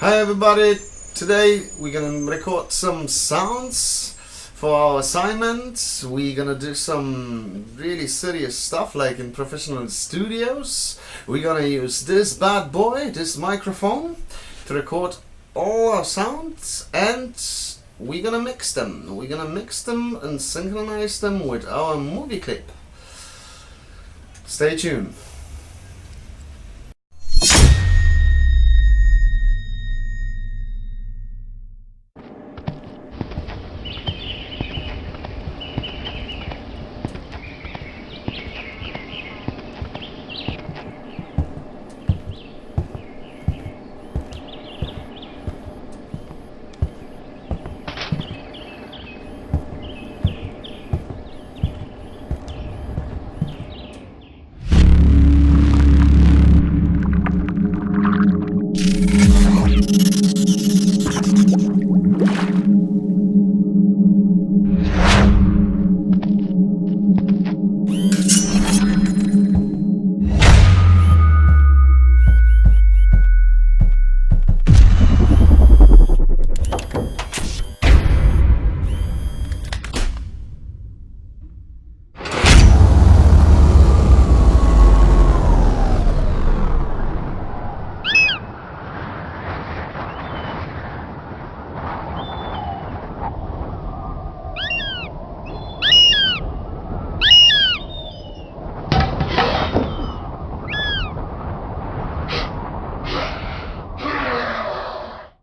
Hi everybody, today we're gonna record some sounds for our assignment. We're gonna do some really serious stuff like in professional studios. We're gonna use this bad boy, this microphone, to record all our sounds, and we're gonna mix them. We're gonna mix them and synchronize them with our movie clip. Stay tuned.